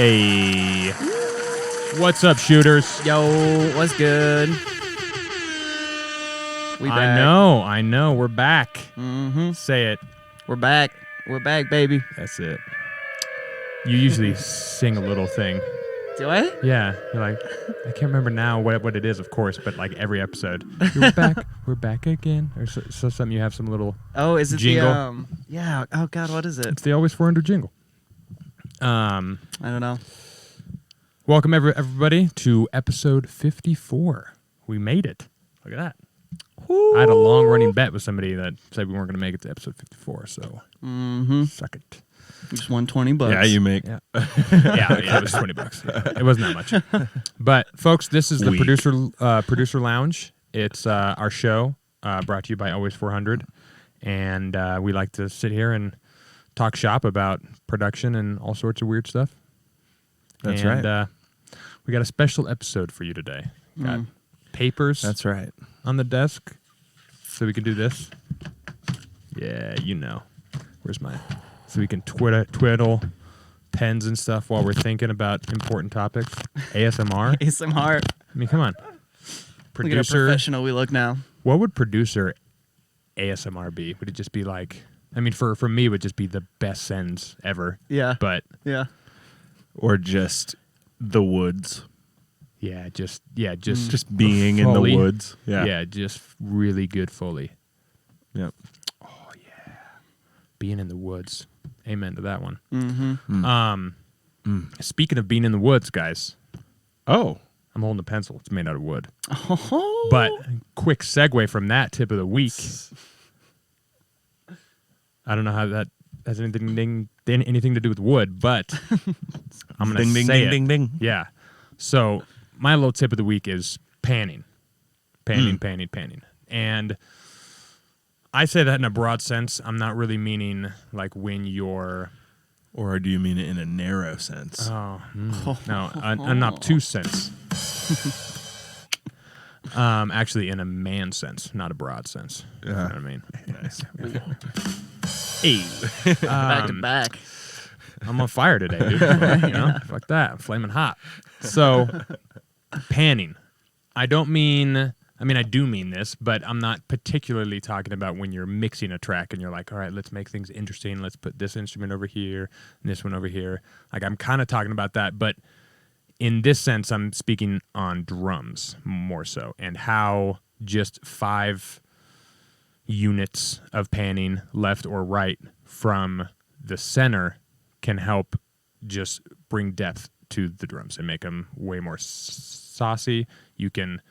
Hey. What's up, shooters? Yo, what's good? We back. I know. We're back. Mm-hmm. Say it. We're back. We're back, baby. That's it. You usually sing a little thing. Do I? Yeah. You're like, I can't remember now what it is, of course, but like every episode. We're back again. Or so something you have some little Oh, is it jingle. the yeah. Oh God, what is it? It's the Always 400 jingle. I don't know. Welcome everybody to episode 54. We made it. Look at that. Woo. I had a long running bet with somebody that said we weren't going to make it to episode 54, so suck it. Just won $20. Yeah, you make. Yeah, yeah, it was $20. Yeah, it wasn't that much. But folks, this is the producer lounge. It's our show brought to you by Always 400, and we like to sit here and talk shop about production and all sorts of weird stuff. That's right. We got a special episode for you today. Got papers. That's right. On the desk, so we can do this. Yeah, you know. Where's mine? So we can twiddle pens and stuff while we're thinking about important topics. ASMR. ASMR. I mean, come on. Look at how professional we look now. What would producer ASMR be? Would it just be like? I mean, for me, it would just be the best sentence ever. Yeah. But yeah. Or just the woods. Yeah, just being in the woods. Yeah, just really good Foley. Yep. Oh yeah, being in the woods. Amen to that one. Mm-hmm. Speaking of being in the woods, guys. Oh, I'm holding a pencil. It's made out of wood. Oh. But quick segue from that tip of the week. I don't know how that has anything to do with wood, but I'm going to say it. Ding, ding. Yeah. So my little tip of the week is panning. Panning. And I say that in a broad sense. I'm not really meaning like when you're... Or do you mean it in a narrow sense? No, an obtuse sense. Actually, in a man sense, not a broad sense. You know what I mean? Nice. Hey. Back to back. I'm on fire today, dude. You know? Fuck that. I'm flaming hot. So, panning. I do mean this, but I'm not particularly talking about when you're mixing a track and you're like, all right, let's make things interesting. Let's put this instrument over here and this one over here. Like, I'm kind of talking about that, but in this sense, I'm speaking on drums more so, and how just 5 units of panning left or right from the center can help just bring depth to the drums and make them way more saucy. You can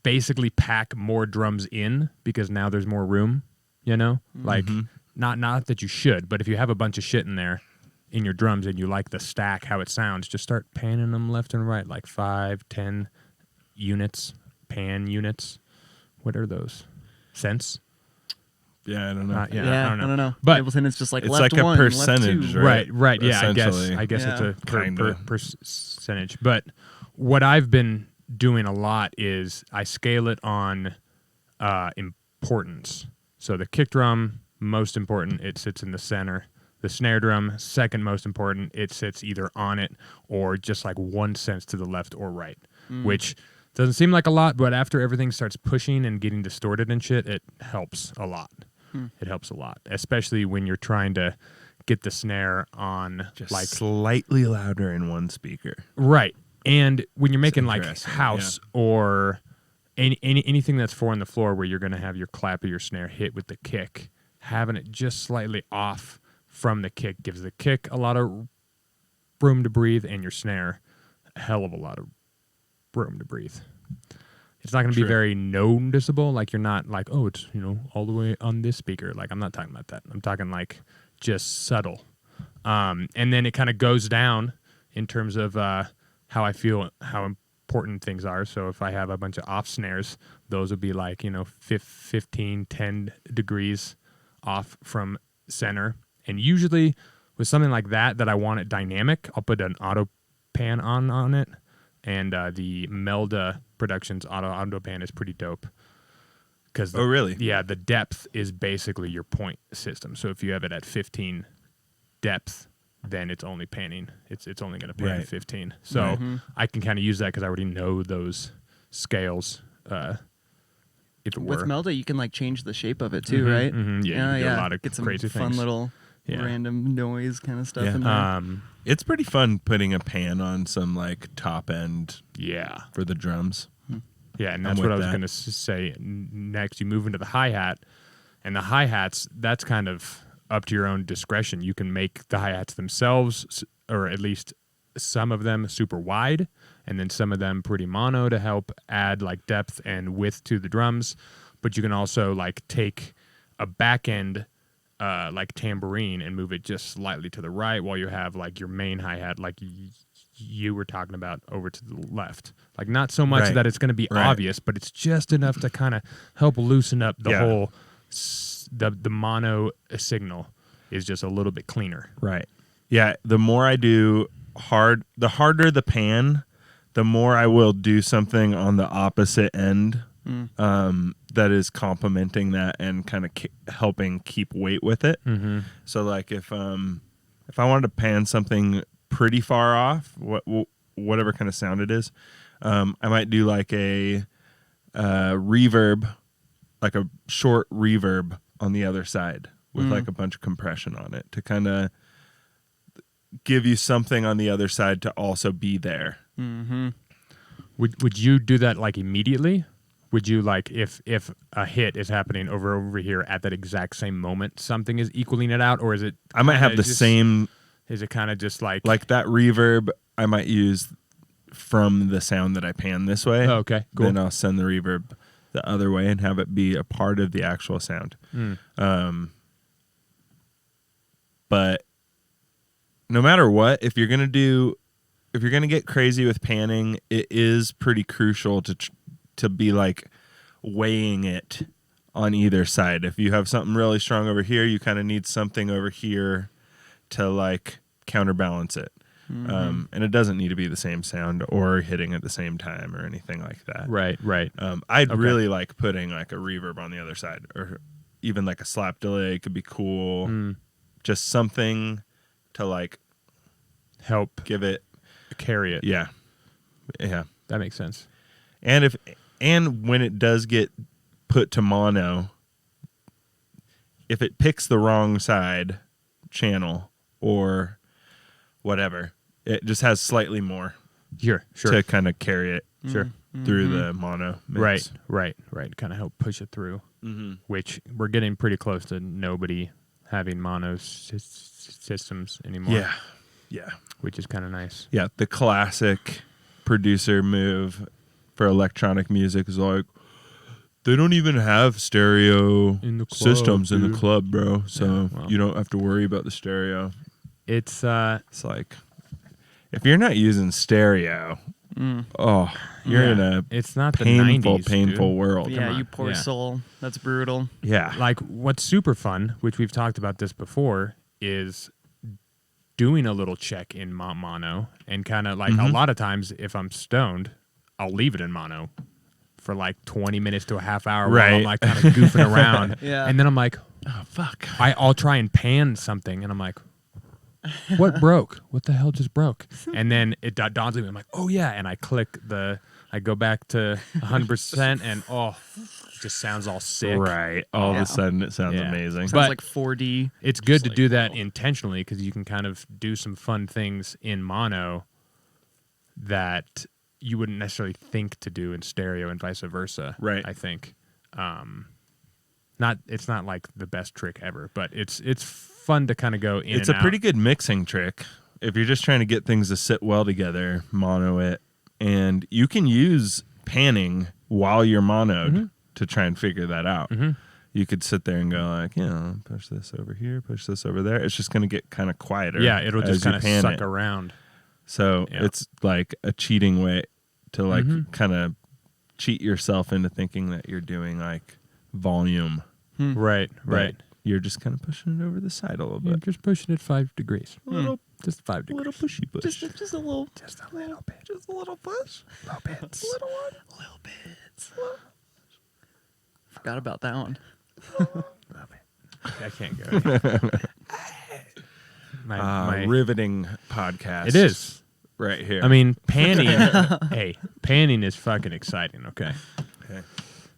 basically pack more drums in because now there's more room, you know? Like, not that you should, but if you have a bunch of shit in there in your drums and you like the stack, how it sounds, just start panning them left and right, like 5, 10 units, pan units. What are those? Cents? Yeah, I don't know. I don't know. But Ableton is just like it's left like a one, percentage, left two. Right. Yeah, I guess it's a percentage. But what I've been doing a lot is I scale it on importance. So the kick drum, most important, it sits in the center. The snare drum, second most important, it sits either on it or just like 1 cent to the left or right, which doesn't seem like a lot, but after everything starts pushing and getting distorted and shit, it helps a lot. It helps a lot, especially when you're trying to get the snare on just like slightly louder in one speaker. Right. And when you're making like house or anything that's 4 on the floor where you're going to have your clap of your snare hit with the kick, having it just slightly off from the kick gives the kick a lot of room to breathe and your snare a hell of a lot of room to breathe. It's not going to be very noticeable. Like you're not like, oh, it's, all the way on this speaker. Like I'm not talking about that. I'm talking like just subtle. And then it kind of goes down in terms of how I feel, how important things are. So if I have a bunch of off snares, those would be like, 15, 10 degrees off from center. And usually with something like that I want it dynamic, I'll put an auto pan on it. And the Melda Productions auto pan is pretty dope. Oh, really? Yeah, the depth is basically your point system. So if you have it at 15 depth, then it's only panning. It's only going to pan Right. 15. So Right. I can kind of use that because I already know those scales. If it With were. Melda, you can like change the shape of it too, Mhm, right? mhm. Yeah, you can do a lot of get some crazy fun things. little Yeah. random noise kind of stuff Yeah. in there. It's pretty fun putting a pan on some like top end Yeah. for the drums. Yeah, and I'm that's with what I was that. going to say. Next, you move into the hi-hat, and the hi-hats, that's kind of up to your own discretion. You can make the hi-hats themselves, or at least some of them super wide, and then some of them pretty mono to help add like depth and width to the drums. But you can also like take a back end like tambourine and move it just slightly to the right while you have like your main hi-hat like you were talking about over to the left. Like not so much Right. that it's going to be Right. obvious, but it's just enough to kind of help loosen up the Yeah. whole the mono signal is just a little bit cleaner. Right. Yeah. The more I do the harder the pan, the more I will do something on the opposite end that is complementing that and kind of helping keep weight with it. Mm-hmm. So like if I wanted to pan something pretty far off, whatever kind of sound it is, I might do like a reverb, like a short reverb on the other side with like a bunch of compression on it to kind of give you something on the other side to also be there. Mm-hmm. Would you do that like immediately? Would you like if a hit is happening over here at that exact same moment, something is equaling it out, or is it? I might have the just, same, Is it kind of just like that reverb I might use from the sound that I pan this way. Oh, okay, cool. Then I'll send the reverb the other way and have it be a part of the actual sound. But no matter what, if you're gonna get crazy with panning, it is pretty crucial to be like weighing it on either side. If you have something really strong over here, you kind of need something over here to like counterbalance it. And it doesn't need to be the same sound or hitting at the same time or anything like that. right? I'd Okay. really like putting like a reverb on the other side, or even like a slap delay could be cool. Just something to like Help give it. carry it. Yeah. That makes sense. And when it does get put to mono, if it picks the wrong side channel or whatever, it just has slightly more Sure. to kind of carry it Sure. through the mono mix. Right. Kind of help push it through. Which we're getting pretty close to nobody having mono systems anymore. Yeah. Which is kind of nice. Yeah, the classic producer move for electronic music is like, they don't even have stereo In the club, systems in dude. the club, bro. So Yeah, well. you don't have to worry about the stereo. It's It's like, if you're not using stereo, you're in a it's not painful, the 90s, painful dude. world. Yeah, on. you poor Yeah. soul. That's brutal. Yeah. Like what's super fun, which we've talked about this before, is doing a little check in mono and kind of like a lot of times if I'm stoned, I'll leave it in mono for like 20 minutes to a half hour while I'm Right. like kind of goofing around. Yeah. And then I'm like, Oh, fuck. I'll try and pan something and I'm like, what broke? What the hell just broke? And then it dawns on me. I'm like, oh yeah. And I go back to 100% and it just sounds all sick. Right. All of Yeah. a sudden, it sounds Yeah. amazing. Sounds But- like 4D. It's good Just to like, do that intentionally because you can kind of do some fun things in mono that you wouldn't necessarily think to do in stereo and vice versa. Right. I think. It's not like the best trick ever, but it's fun to kind of go in It's and a pretty out. good mixing trick. If you're just trying to get things to sit well together, mono it. And you can use panning while you're monoed to try and figure that out. You could sit there and go like, push this over here, push this over there. It's just going to get kind of quieter. Yeah, it'll as just you kind of pan suck it. around. So Yeah. it's like a cheating way to like kind of cheat yourself into thinking that you're doing like volume. Right. but You're just kind of pushing it over the side a little You're bit. just pushing it 5 degrees. A little, Just 5 degrees. little pushy push. Just a little. Just a little bit. Just a little push. Little bits. Little one. Little bits. Forgot about that one. I can't go. my riveting podcast. It is. Right here. I mean, panning. Hey, panning is fucking exciting. Okay,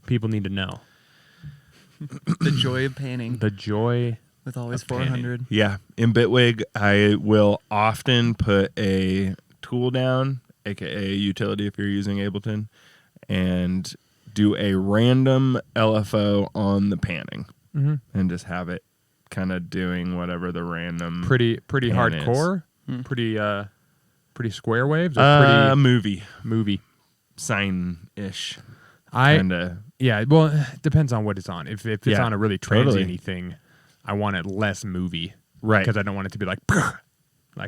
people need to know The joy of panning the joy. with always of panning. 400. yeah, in Bitwig, I will often put a tool down, aka a utility if you're using Ableton, and do a random LFO on the panning, and just have it kind of doing whatever the random Pretty pan hardcore. Pretty square waves. Or pretty movie. Sign-ish. I Kinda. Yeah, well, it depends on what it's on. If it's Yeah, on a really totally. transient thing, I want it less movie, Right. Because I don't want it to be like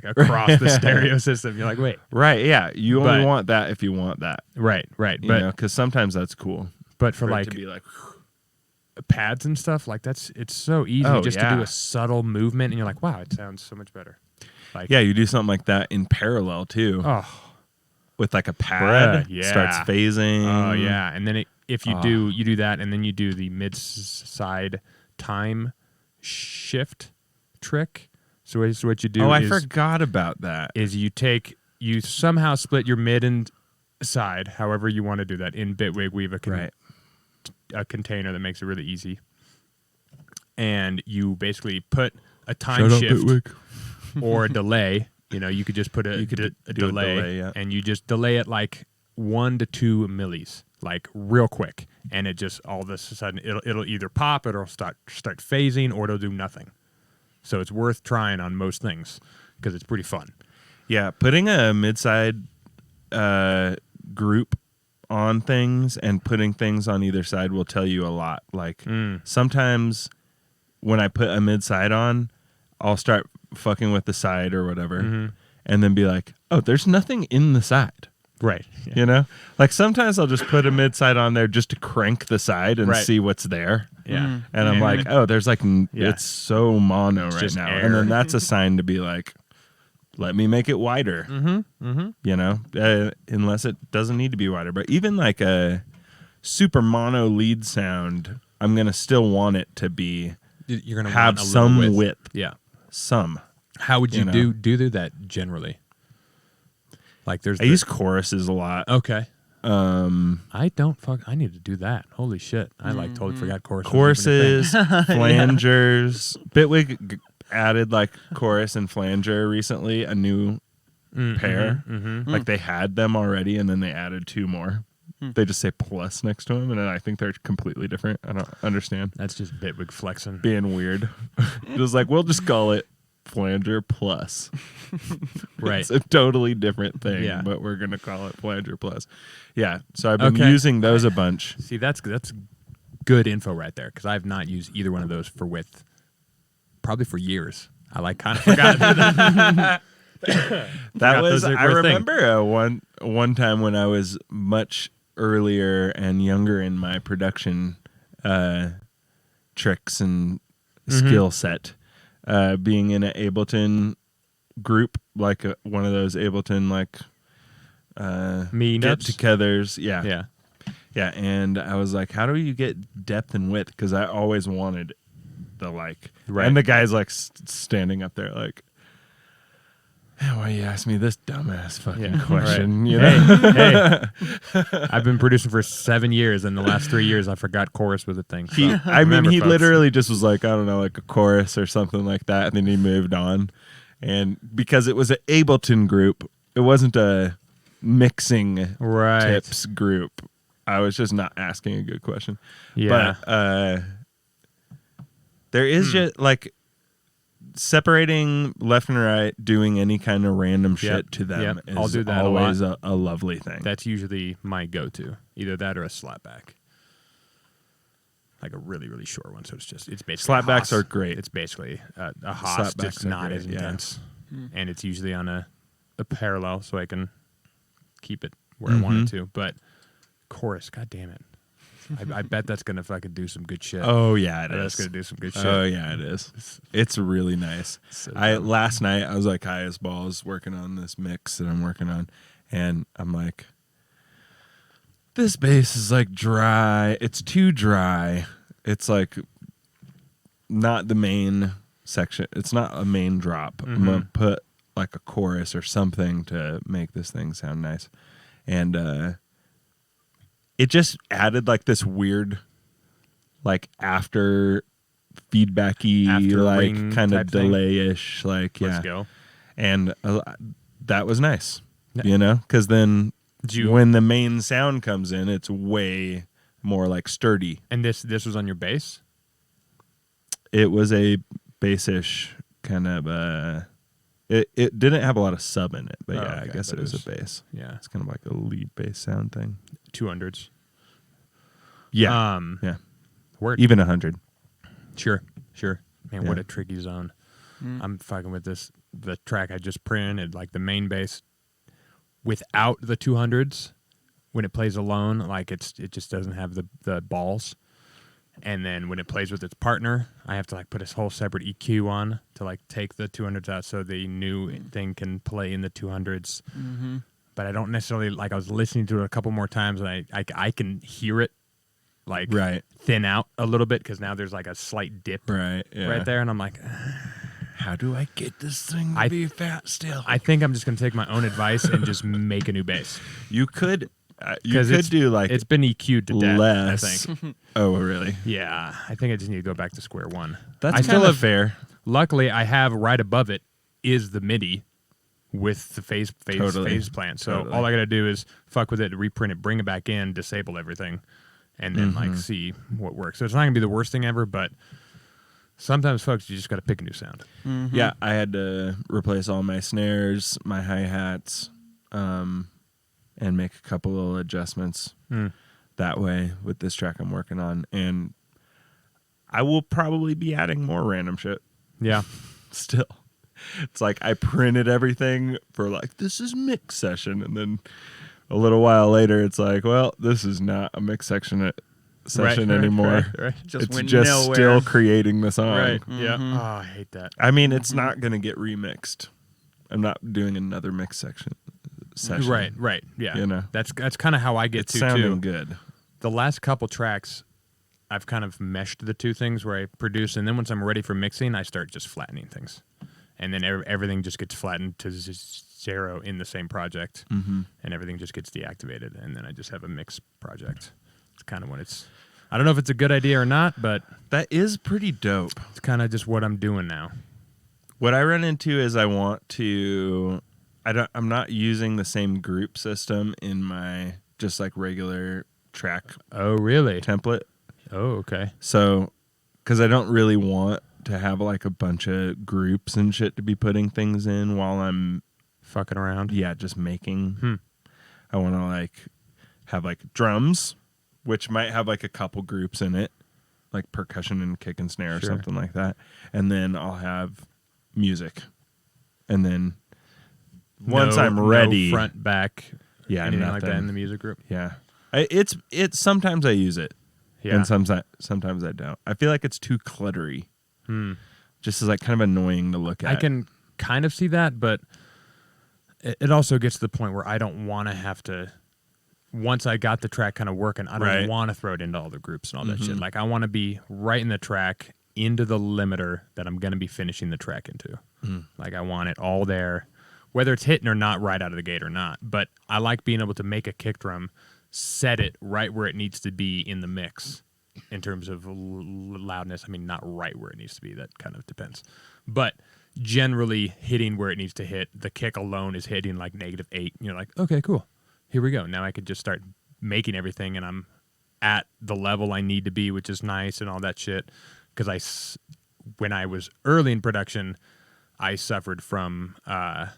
across the stereo system. You're like, wait, Right, yeah. You only But- want that if you want that. right, You but know, because sometimes that's cool. but for For it like to be like, pads and stuff, like it's so easy Oh, just to yeah. do a subtle movement, and you're like, wow, it sounds so much better. Like, yeah, you do something like that in parallel too, oh, with like a pad. Bruh, yeah. Starts phasing. oh yeah, and then if you do that, and then you do the mid-side time shift trick. So what you do Oh, I is forgot about that. you somehow split your mid and side, however you want to do that. In Bitwig, we have Right. a container that makes it really easy. And you basically put a time shift or a delay. You know, you could just put a do a delay, delay, yeah. and you just delay it like 1 to 2 millis, like real quick. And it just all of a sudden it'll either pop, it'll start phasing, or it'll do nothing. So it's worth trying on most things because it's pretty fun. Yeah, putting a mid-side group on things and putting things on either side will tell you a lot. Like sometimes when I put a mid-side on, I'll start fucking with the side or whatever, and then be like, oh, there's nothing in the side. Right. You know? Like sometimes I'll just put a mid-side on there just to crank the side and Right. see what's there. Yeah. And I'm like, oh, there's like, Yeah. it's so mono right just now. air. And then that's a sign to be like, let me make it wider. You know, unless it doesn't need to be wider. But even like a super mono lead sound, I'm going to still want it to be, You're gonna have want a some little width. Yeah. Some. How would you, know? do that generally? Like there's I use choruses a lot. okay. I need to do that. Holy shit! I like totally forgot choruses. Choruses, flangers. Bitwig added like chorus and flanger recently, a new pair. Like they had them already, and then they added 2 more. They just say plus next to them, and I think they're completely different. I don't understand. That's just Bitwig flexing. Being weird. It was like, we'll just call it flanger plus. Right. It's a totally different thing, Yeah. but we're going to call it flanger plus. Yeah, so I've been Okay. using those a bunch. See, that's good info right there because I've not used either one of those for width, probably for years. I like kind of forgot to do that. That was, those I were a thing. remember one time when I was much earlier and younger in my production tricks and skill set, being in an Ableton group, like one of those Ableton like Meetups? get-togethers. Yeah. Yeah. Yeah, and I was like, how do you get depth and width? Because I always wanted the like, Right. and the guy's like standing up there like, why you ask me this dumbass fucking Yeah, question? right. You know? Hey, I've been producing for 7 years, and the last 3 years I forgot chorus was a thing. So I mean, remember, he folks. literally just was like, I don't know, like a chorus or something like that, and then he moved on. And because it was an Ableton group, it wasn't a mixing Right. tips group. I was just not asking a good question. Yeah. But there is just like separating left and right, doing any kind of random shit to them Yep. I'll is do that always a lot. a lovely thing. That's usually my go-to. Either that or a slapback. Like a really, really short one. So it's basically Slapbacks a are great. It's basically a Haas, Slapbacks just are not great, as yeah. intense. And it's usually on a parallel, so I can keep it where I want it to. But chorus, god damn it. I bet that's going to fucking do some good shit. Oh yeah, it That's is. going to do some good shit. Oh yeah, it is. It's really nice. So dumb. Last night I was like high as balls working on this mix that I'm working on, and I'm like, this bass is like dry. It's too dry. It's like not the main section. It's not a main drop. I'm gonna put like a chorus or something to make this thing sound nice. And it just added like this weird, like after feedbacky, After like ring kind of type thing. delay-ish, like Let's go. And that was nice, Yeah. you know, because then Did you- when the main sound comes in, it's way more like sturdy. And this was on your bass? It was a bass-ish kind of. It didn't have a lot of sub in it, but Oh, yeah, okay, I guess but it was it was- a bass. Yeah. It's kind of like a lead bass sound thing. 200s. Yeah, yeah, Word. even 100. Sure. Man, what Yeah. a tricky zone. I'm fucking with the track I just printed, like the main bass without the 200s. When it plays alone, like it just doesn't have the balls. And then when it plays with its partner, I have to like put a whole separate EQ on to like take the 200s out so the new thing can play in the 200s. But I don't necessarily like. I was listening to it a couple more times, and I can hear it like Right. thin out a little bit because now there's like a slight dip Right. Yeah. right there, and I'm like, How do I get this thing to be fat still? I think I'm just gonna take my own advice and just make a new bass. You could. You 'Cause could do like It's been EQ'd to death. less. I think. Oh, really? Yeah, I think I just need to go back to square one. That's I still kind of have. fair. Luckily, I have right above it is the MIDI with the phase Totally. plant. So Totally. all I gotta do is fuck with it, reprint it, bring it back in, disable everything, and then like see what works. So it's not gonna be the worst thing ever, but sometimes, folks, you just gotta pick a new sound. Yeah, I had to replace all my snares, my hi-hats, and make a couple little adjustments that way with this track I'm working on. And I will probably be adding more random shit Yeah, still. It's like I printed everything for like, this is mix session. And then a little while later, it's like, well, this is not a mix session anymore. Right. Just It's went just nowhere. still creating the song. Right. Yeah. Oh, I hate that. I mean, it's not going to get remixed. I'm not doing another mix session. Right. Yeah. You know. That's kind of how I get It's to sounding too. good. The last couple tracks, I've kind of meshed the two things where I produce, and then once I'm ready for mixing, I start just flattening things, and then everything just gets flattened to zero in the same project, and everything just gets deactivated, and then I just have a mix project. It's kind of when it's. I don't know if it's a good idea or not, but That is pretty dope. it's kind of just what I'm doing now. What I run into is I want to. I'm not using the same group system in my just like regular track Oh, really? template. Oh, okay. So, because I don't really want to have like a bunch of groups and shit to be putting things in while I'm, Fucking around. just making. I want to like have like drums, which might have like a couple groups in it, like percussion and kick and snare or Sure. something like that. And then I'll have music. And then once I'm ready, no front, back, yeah, anything like that nothing. in the music group. Yeah. It's sometimes I use it. Yeah. And sometimes I don't. I feel like it's too cluttery. Just as like kind of annoying to look at. I can kind of see that, but it also gets to the point where I don't want to have to. Once I got the track kind of working, I don't Right. want to throw it into all the groups and all that shit. Like I want to be right in the track into the limiter that I'm going to be finishing the track into. Like I want it all there, whether it's hitting or not right out of the gate or not. But I like being able to make a kick drum, set it right where it needs to be in the mix in terms of loudness. I mean, not right where it needs to be. That kind of depends. But generally hitting where it needs to hit. The kick alone is hitting like -8. And you're like, okay, cool. Here we go. Now I could just start making everything, and I'm at the level I need to be, which is nice and all that shit. Because when I was early in production, I suffered from, I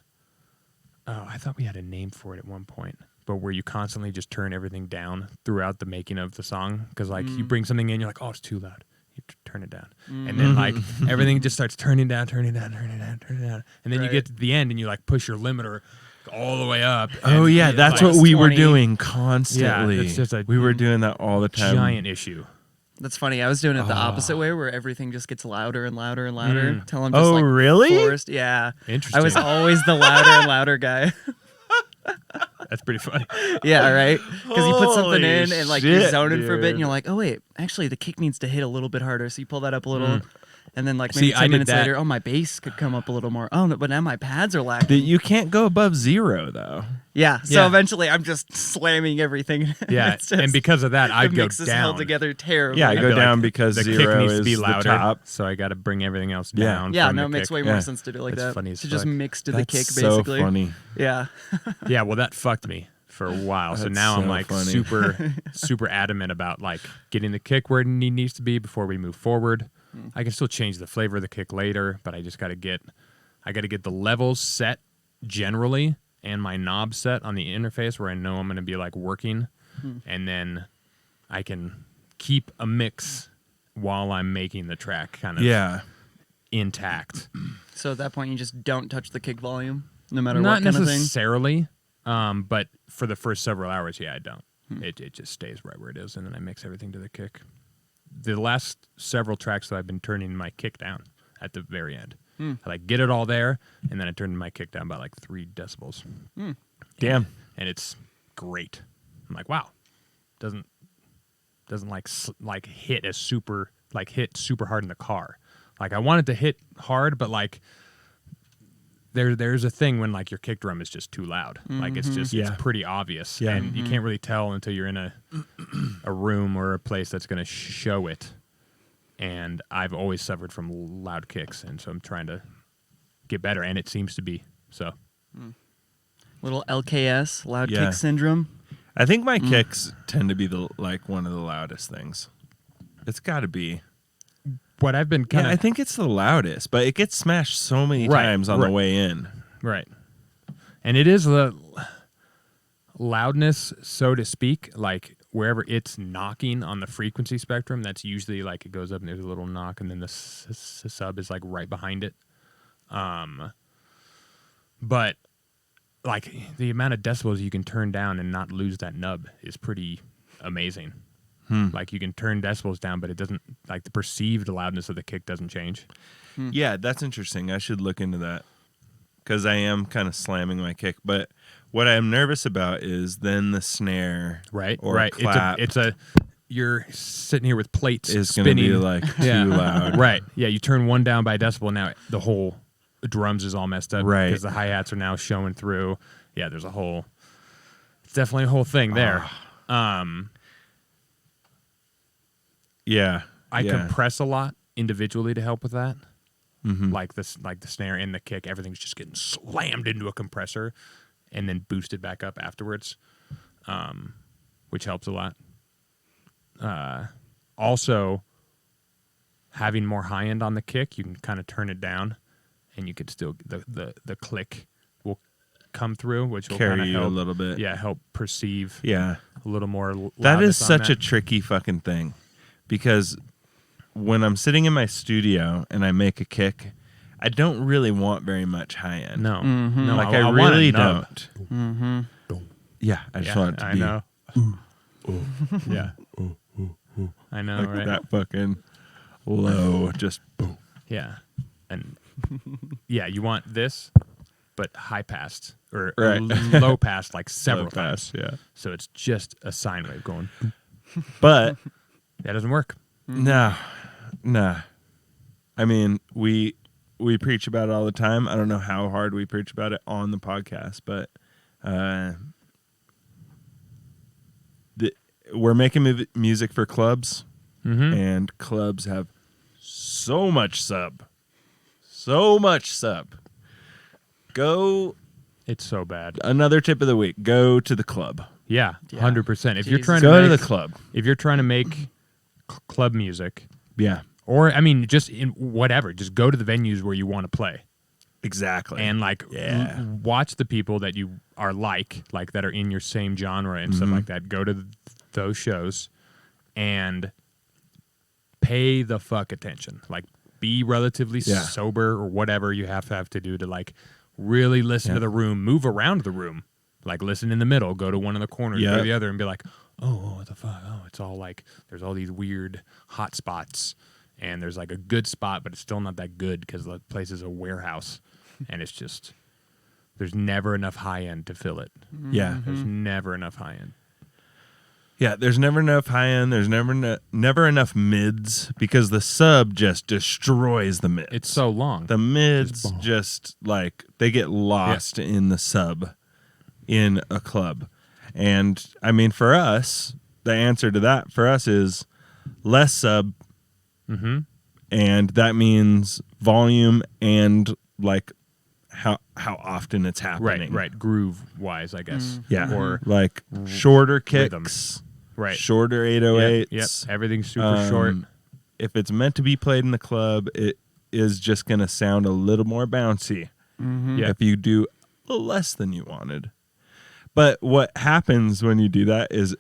thought we had a name for it at one point, but where you constantly just turn everything down throughout the making of the song. Because like you bring something in, you're like, oh, it's too loud. You turn it down. And then like everything just starts turning down. And then you get to the end and you like push your limiter all the way up. Oh and yeah, it, that's like, what we were 20. doing constantly. Yeah, it's just a we were doing that all the time. giant issue. That's funny. I was doing it the opposite way, where everything just gets louder and louder and louder till I'm just Oh, like really? forced. Yeah, Interesting. I was always the louder and louder guy. That's pretty funny. Yeah, right. Because you put something in Holy and like you're shit, zoning for a bit, and dude. you're like, oh wait, actually the kick needs to hit a little bit harder. So you pull that up a little, And then like maybe See, I 10 did minutes that. later, oh, my bass could come up a little more. Oh, no, but now my pads are lacking. You can't go above 0 though. Yeah. So Yeah. eventually, I'm just slamming everything. Yeah, It's just- and because of that, the I'd go mix is held down. together terribly. Yeah, I I'd go be down like, because the 0 kick needs to be is the louder, top. so I got to bring everything else Yeah. down. Yeah, from no, the it makes kick. way more Yeah. sense to do like It's that. funny as To just fuck. mix to the That's kick, so basically. funny. Yeah. Yeah, well, that fucked me for a while. So That's now I'm so like funny. super adamant about like getting the kick where it needs to be before we move forward. I can still change the flavor of the kick later, but I just got to get the levels set generally and my knob set on the interface where I know I'm going to be like working, and then I can keep a mix while I'm making the track kind of intact. So at that point, you just don't touch the kick volume, no matter Not what kind of thing. necessarily, but for the first several hours, yeah, I don't. It just stays right where it is, and then I mix everything to the kick. The last several tracks that I've been turning my kick down at the very end. I like get it all there, and then I turn my kick down by like 3 decibels. Damn. And it's great. I'm like, wow, doesn't like hit super hard in the car. Like I want it to hit hard, but like there's a thing when like your kick drum is just too loud. Like it's just it's pretty obvious, and you can't really tell until you're in a room or a place that's going to show it. And I've always suffered from loud kicks, and so I'm trying to get better, and it seems to be so. Little LKS, loud Yeah. kick syndrome. I think my kicks tend to be one of the loudest things. It's got to be. What I've been kind Yeah, of I think it's the loudest, but it gets smashed so many Right, times on the right. way in. right, and it is the loudness, so to speak, like wherever it's knocking on the frequency spectrum, that's usually like it goes up and there's a little knock, and then the sub is like right behind it. But like the amount of decibels you can turn down and not lose that nub is pretty amazing. Like you can turn decibels down, but it doesn't, like the perceived loudness of the kick doesn't change. Yeah, that's interesting. I should look into that because I am kind of slamming my kick. But what I'm nervous about is then the snare, Right, or right. clap It's a you're sitting here with plates is going spinning. to be like too loud. Right. Yeah, you turn one down by a decibel, now the whole drums is all messed up. Right. Because the hi-hats are now showing through. Yeah, it's definitely a whole thing there. Yeah, I compress a lot individually to help with that. Like the snare and the kick, everything's just getting slammed into a compressor and then boosted back up afterwards, which helps a lot. Also, having more high end on the kick, you can kind of turn it down, and you could still the click will come through, which will carry kind of you help a little bit. Yeah, help perceive. Yeah. A little more. That is loudness on such a that. tricky fucking thing because when I'm sitting in my studio and I make a kick, I don't really want very much high end. No, no, Like I I want a really nub. don't. Yeah, I just Yeah, want it to I be know. Yeah, I know, like right? that fucking low, just boom. Yeah, and yeah, you want this, but high passed or Right. low passed like several Low times. pass, yeah. So it's just a sine wave going. But That doesn't work. no. I mean, we preach about it all the time. I don't know how hard we preach about it on the podcast, but we're making music for clubs, and clubs have so much sub. Go. It's so bad. Another tip of the week: go to the club. Yeah, Yeah. 100%. If you're Jesus. trying to Go to make, the club. if you're trying to make club music, Yeah, or I mean, just in whatever, just go to the venues where you want to play. exactly. And like Yeah. watch the people that you are like that are in your same genre and stuff like that. Go to those shows and pay the fuck attention. Like be relatively sober or whatever you have to do to like really listen to the room, move around the room, like listen in the middle, go to one of the corners, go to the other and be like, oh, what the fuck? Oh, it's all like there's all these weird hot spots and there's like a good spot, but it's still not that good because the place is a warehouse. And it's just, there's never enough high end to fill it. Yeah. There's never enough high end. Yeah, there's never enough high end. There's never enough mids because the sub just destroys the mids. It's so long. The mids just like they get lost in the sub in a club. And I mean, for us, the answer to that for us is less sub. Mm-hmm. And that means volume and like how often it's happening. Right. Groove wise, I guess. Yeah. Or like shorter rhythm. kicks. Right. Shorter 808s. Yep. Everything's super short. If it's meant to be played in the club, it is just going to sound a little more bouncy. Yeah. If you do a little less than you wanted. But what happens when you do that is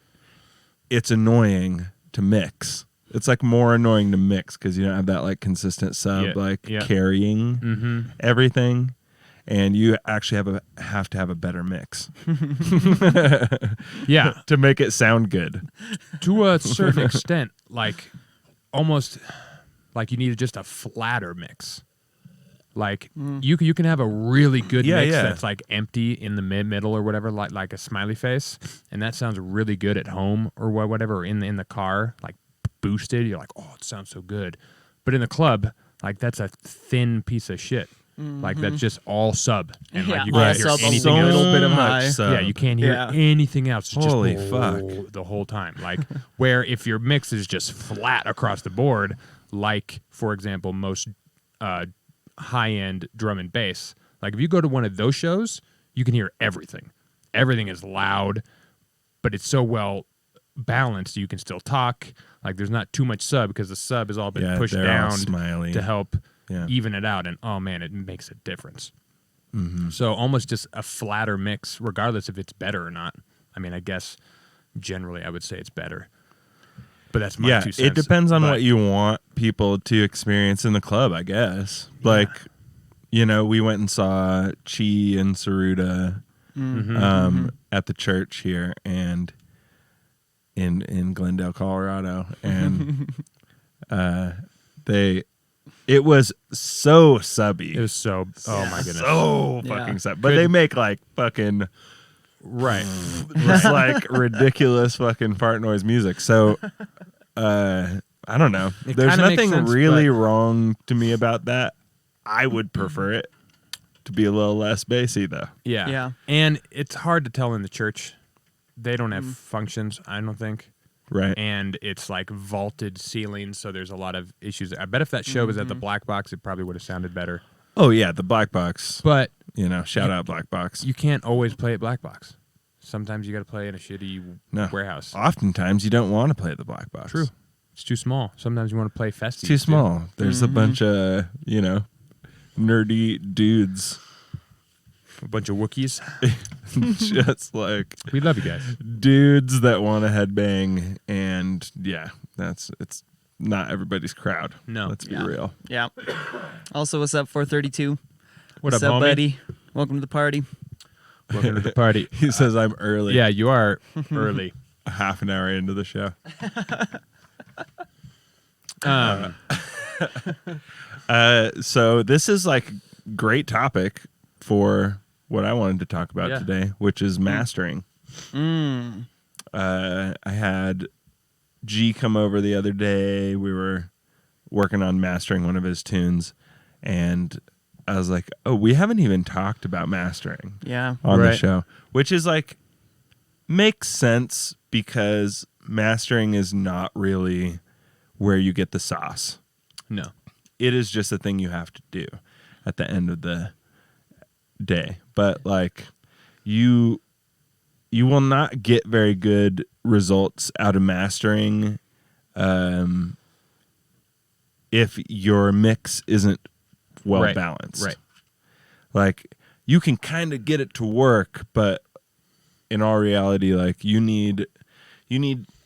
it's annoying to mix. It's like more annoying to mix because you don't have that like consistent sub carrying everything. And you actually have to have a better mix. Yeah. To make it sound good. To a certain extent, like almost like you need just a flatter mix. Like you can have a really good mix that's like empty in the middle or whatever, like a smiley face, and that sounds really good at home or whatever, or in the car, like boosted. You're like, oh, it sounds so good. But in the club, like that's a thin piece of shit. Like that's just all sub, and like you can't hear anything a else. little bit of high. Sub. Yeah, you can't hear anything else. It's Holy just fuck. the whole time. Like where if your mix is just flat across the board, like for example, most high-end drum and bass. Like if you go to one of those shows, you can hear everything. Everything is loud, but it's so well balanced you can still talk. Like there's not too much sub because the sub has all been pushed down to help even it out. And oh man, it makes a difference. So almost just a flatter mix, regardless if it's better or not. I mean, I guess generally I would say it's better. But that's my 2 cents. It depends on what you want people to experience in the club, I guess. Like, you know, we went and saw Chi and Saruta at the church here and in Glendale, Colorado, and it was so subby. It was so my goodness, so fucking subby. But they make like fucking just like ridiculous fucking fart noise music. So I don't know. There's nothing really wrong to me about that. I would prefer it to be a little less bassy though. Yeah. And it's hard to tell in the church. They don't have functions, I don't think. Right. And it's like vaulted ceilings, so there's a lot of issues. I bet if that show was at the Black Box, it probably would have sounded better. Oh yeah, the Black Box. But you know, shout out Black Box. You can't always play at Black Box. Sometimes you got to play in a shitty warehouse. Oftentimes you don't want to play at the Black Box. True. It's too small. Sometimes you want to play festive. Too small. There's a bunch of, you know, nerdy dudes. A bunch of Wookiees. Just like we love you guys. Dudes that want to headbang, and it's not everybody's crowd. No. Let's be real. Yeah. Also, what's up, 432? What's up, homie? buddy? Welcome to the party. Welcome to the party. He says I'm early. Yeah, you are early. A half an hour into the show. So this is like great topic for what I wanted to talk about today, which is mastering. I had G come over the other day. We were working on mastering one of his tunes, and I was like, oh, we haven't even talked about mastering on the show, which is like, makes sense because mastering is not really where you get the sauce. No. It is just a thing you have to do at the end of the day. But like you will not get very good results out of mastering if your mix isn't well balanced. Right. Like you can kind of get it to work, but in all reality, like you need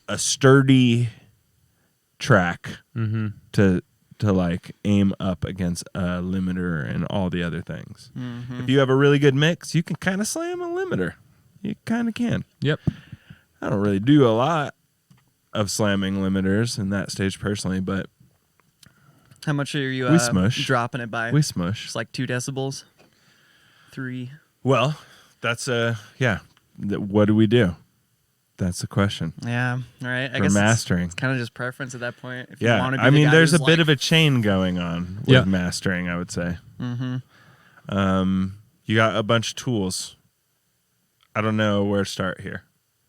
a sturdy track to like aim up against a limiter and all the other things. If you have a really good mix, you can kind of slam a limiter. You kind of can. Yep. I don't really do a lot of slamming limiters in that stage personally, but how much are you we smush. dropping it by? We smush. It's like 2 decibels, 3. Well, that's what do we do? That's the question. Yeah. All right. I For guess mastering. It's kind of just preference at that point. If you Yeah, want to be I the mean, guy there's a who's bit like, of a chain going on with Yeah. mastering, I would say. Mm-hmm. You got a bunch of tools. I don't know where to start here.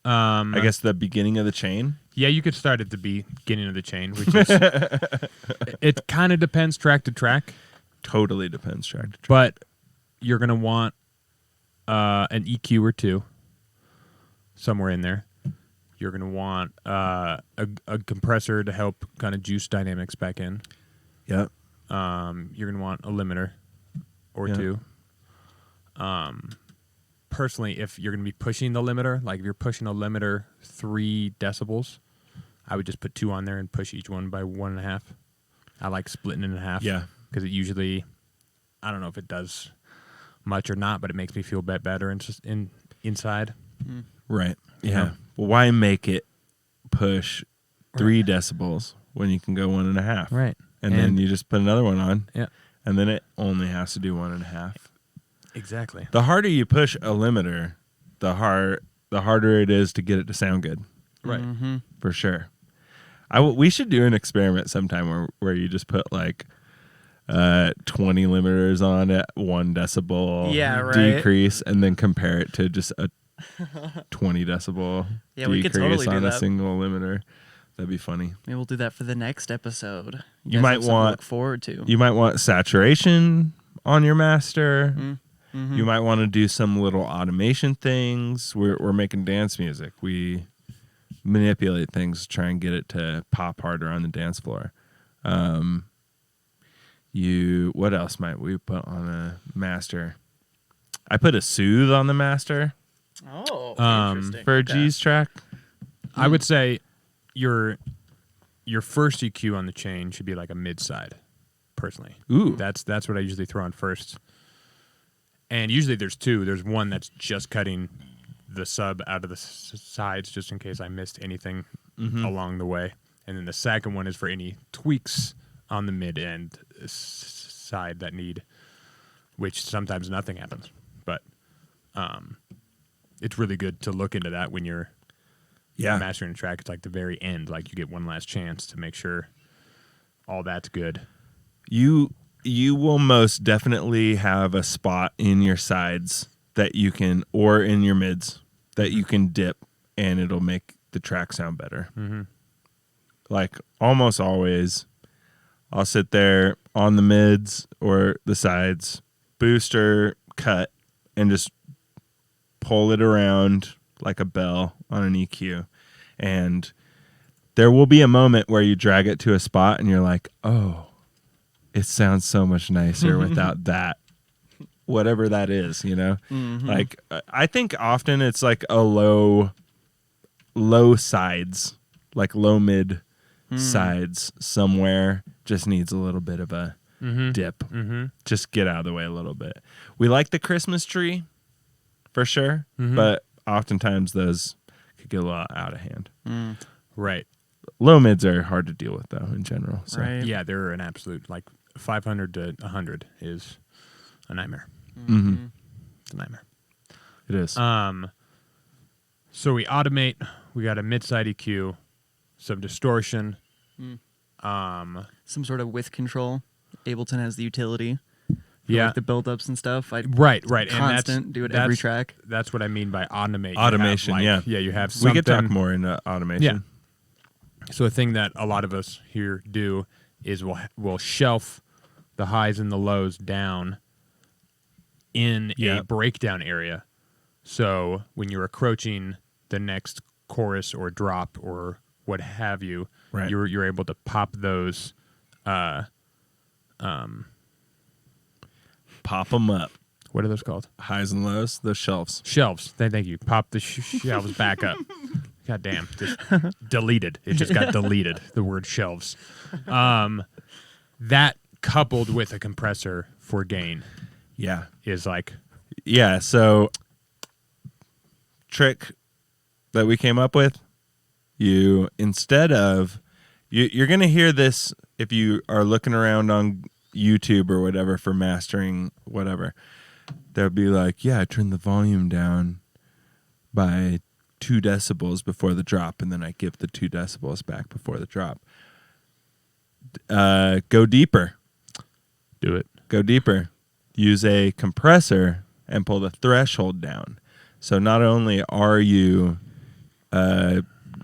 I guess the beginning of the chain. Yeah, you could start at the beginning of the chain, which is it kind of depends track to track, Totally depends track to track. but you're gonna want an EQ or two somewhere in there. You're gonna want a compressor to help kind of juice dynamics back in. Yep. You're gonna want a limiter or Yeah. two. Personally, if you're gonna be pushing the limiter, like if you're pushing a limiter 3 decibels, I would just put 2 on there and push each one by 1.5. I like splitting it in half. Yeah. Because it usually, I don't know if it does much or not, but it makes me feel better inside. Right. You Yeah. know? Well, why make it push 3 decibels when you can go 1.5? Right. And then you just put another one on. Yeah. And then it only has to do 1.5. Exactly. The harder you push a limiter, the harder it is to get it to sound good. Right. Mm-hmm. For sure. We should do an experiment sometime where you just put like 20 limiters on at 1 decibel Yeah, right. decrease, and then compare it to just a 20 decibel Yeah, we could decrease totally do on a that. single limiter. That'd be funny. Maybe we'll do that for the next episode. You guys might have something to want- look forward to. You might want saturation on your master. Mm-hmm. You might want to do some little automation things. We're making dance music. We manipulate things to try and get it to pop harder on the dance floor. What else might we put on a master? I put a soothe on the master Oh, interesting. for a Okay. G's track. I would say your first EQ on the chain should be like a mid-side, personally. Ooh. That's what I usually throw on first. And usually there's 2. There's one that's just cutting the sub out of the sides just in case I missed anything along the way. And then the second one is for any tweaks on the mid-end side that need, which sometimes nothing happens. But it's really good to look into that when you're mastering a track. It's like the very end, like you get one last chance to make sure all that's good. You will most definitely have a spot in your sides that you can, or in your mids, that you can dip, and it'll make the track sound better. Mm-hmm. Like almost always, I'll sit there on the mids or the sides, booster, cut, and just pull it around like a bell on an EQ. And there will be a moment where you drag it to a spot and you're like, oh, it sounds so much nicer without that, whatever that is, you know? Mm-hmm. Like, I think often it's like a low sides, like low mid sides somewhere just needs a little bit of a dip. Mm-hmm. Just get out of the way a little bit. We like the Christmas tree for sure, but oftentimes those could get a lot out of hand. Right. Low mids are hard to deal with though in general. So. Right. Yeah, they're an absolute, like 500 to 100 is a nightmare. Mm-hmm. It's a nightmare. It is. So we automate. We got a mid-side EQ, some distortion. Some sort of width control. Ableton has the utility. For Yeah. like the build-ups and stuff. Right. Constant. Do it every track. That's what I mean by automate. You Automation, have, yeah. Yeah, you have We something. could talk more into automation. Yeah. So a thing that a lot of us here do is we'll shelf the highs and the lows down in a breakdown area. So when you're approaching the next chorus or drop or what have you, Right. you're able to pop those. Pop them up. What are those called? Highs and lows, those shelves. Shelves. Thank you. Pop the shelves back up. God damn. Just deleted. It just got deleted. The word shelves. That coupled with a compressor for gain Yeah. is like, Yeah, so trick that we came up with, you're going to hear this if you are looking around on YouTube or whatever for mastering whatever. They'll be like, yeah, I turned the volume down by 2 decibels before the drop, and then I give the 2 decibels back before the drop. Go deeper. Do it. Go deeper. Use a compressor and pull the threshold down. So not only are you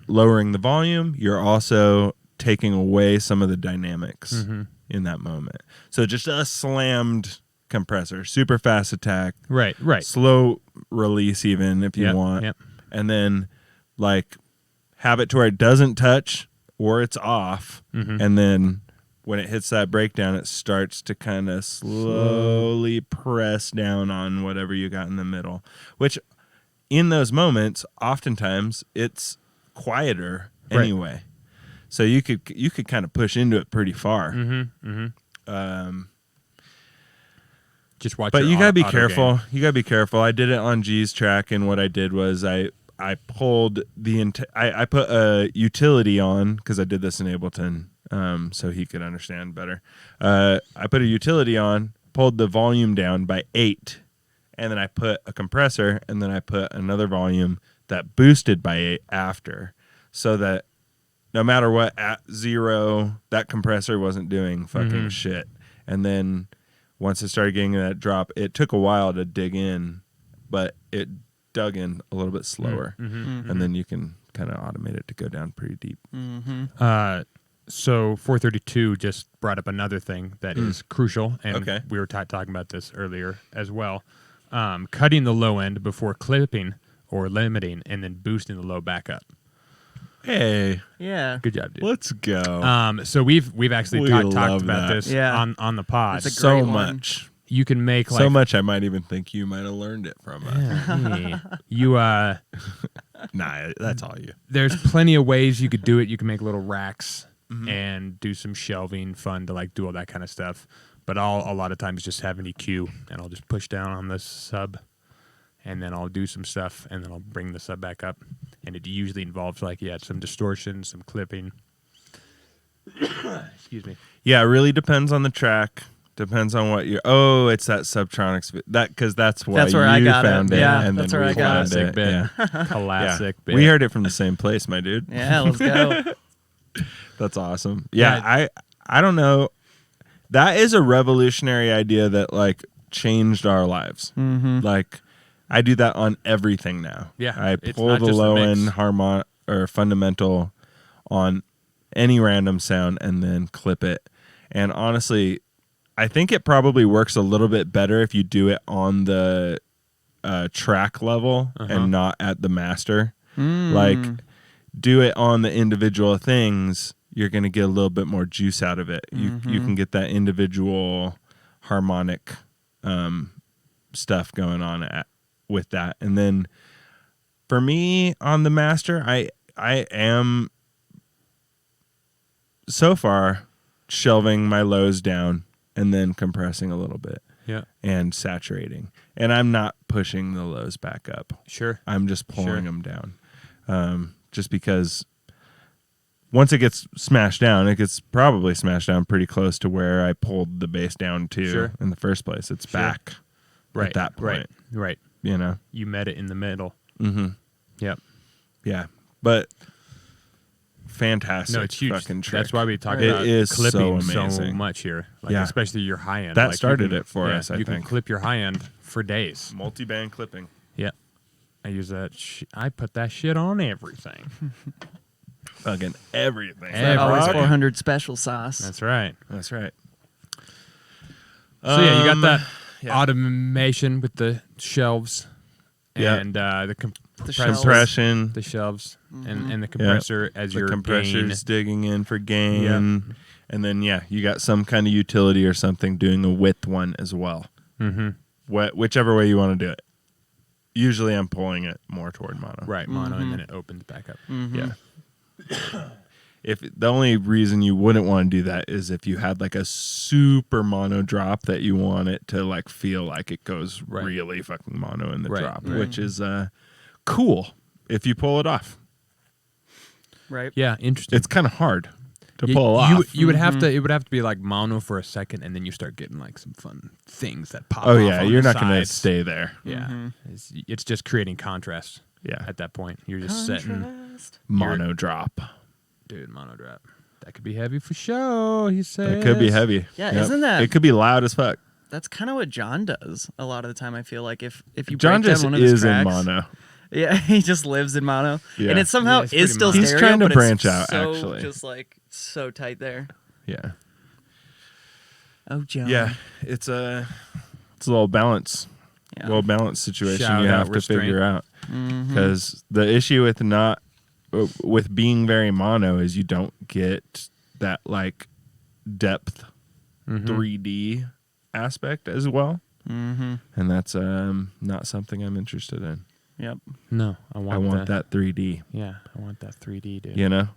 lowering the volume, you're also taking away some of the dynamics in that moment. So just a slammed compressor, super fast attack, Right. slow release even if you want, and then like have it to where it doesn't touch or it's off, and then when it hits that breakdown, it starts to kind of slowly press down on whatever you got in the middle, which in those moments, oftentimes it's quieter anyway. So you could kind of push into it pretty far. Just watch. But your you gotta be auto careful. game. You gotta be careful. I did it on G's track, and what I did was I pulled I put a utility on because I did this in Ableton, so he could understand better. I put a utility on, pulled the volume down by 8, and then I put a compressor, and then I put another volume that boosted by 8 after, so that no matter what, at 0, that compressor wasn't doing fucking shit. And then once it started getting that drop, it took a while to dig in, but it dug in a little bit slower. And then you can kind of automate it to go down pretty deep. So 432 just brought up another thing that is crucial, and Okay. we were talking about this earlier as well. Cutting the low end before clipping or limiting, and then boosting the low back up. Hey, Yeah. Good job, dude. let's go. So we've actually We talked love about that. this Yeah. on the pod. It's a So great one. much. You can make like So much I might even think you might have learned it from us. Yeah, you Nah, that's all you. there's plenty of ways you could do it. You can make little racks and do some shelving, fun to like do all that kind of stuff. But I'll a lot of times just have an EQ, and I'll just push down on the sub, and then I'll do some stuff, and then I'll bring the sub back up. And it usually involves like some distortion, some clipping. Excuse me. Yeah, it really depends on the track. Depends on what you're. Oh, it's that Subtronics. Because that's why That's where I you got it. found it. Yeah, and that's then where we I got found it. Classic bit. Yeah. Classic bit. We heard it from the same place, my dude. Yeah, let's go. That's awesome. Yeah, I don't know. That is a revolutionary idea that like changed our lives. Like I do that on everything now. Yeah, I it's pull not the just the low mix. end harmonic or fundamental on any random sound and then clip it. And honestly, I think it probably works a little bit better if you do it on the track level and not at the master. Like do it on the individual things, you're going to get a little bit more juice out of it. You can get that individual harmonic stuff going on with that. And then for me on the master, I am so far shelving my lows down and then compressing a little bit. Yeah. And saturating. And I'm not pushing the lows back up. Sure. I'm just pulling them down. Just because once it gets smashed down, it gets probably smashed down pretty close to where I pulled the bass down to in the first place. It's back at that point. Right. You know? You met it in the middle. Yep. Yeah. But fantastic. No, it's huge. Fucking trick. That's why we talk It about is clipping so so amazing. much here. Like Yeah. especially your high end. That Like, started you can, it for us, I you can think. clip your high end for days. Multi-band clipping. Yeah. I use that. I put that shit on everything. Fucking everything. Everything. Always Right. 400 special sauce. That's right. That's right. So yeah, you got that yeah. automation with the shelves Yeah. and the shelves. Compression. the shelves and the compressor as The your gain. compressor's digging in for gain. And then, you got some kind of utility or something doing a width one as well. Whichever way you want to do it. Usually I'm pulling it more toward mono. Right, mono, and then it opens back up. Yeah. If the only reason you wouldn't want to do that is if you had like a super mono drop that you want it to like feel like it goes really fucking mono in the drop, which is cool if you pull it off. Right. Yeah, interesting. It's kind of hard to pull off. You would have to. It would have to be like mono for a second, and then you start getting like some fun things that pop. Oh off yeah, on you're the not going to sides. stay there. Yeah, it's just creating contrast. Yeah. At that point, you're just setting, Contrast. Mono drop. dude, mono drop. That could be heavy for sure. He says It could be heavy. Yeah, isn't that- It could be loud as fuck. That's kind of what John does a lot of the time. I feel like if you John break down just one of his is tracks, in mono. yeah, he just lives in mono, Yeah. and it somehow Yeah, it's is pretty still mono. He's stereo, trying to but branch it's out, so, actually. just like so tight there. Yeah. Oh, John. Yeah. It's a little balance. Yeah. Little balance situation Shout you out have to restraint. figure out. Mhm. Because the issue with being very mono is you don't get that like depth Mhm. 3D aspect as well. Mm-hmm. And that's not something I'm interested in. Yep. No, I want that 3D. Yeah, I want that 3D, dude. You know,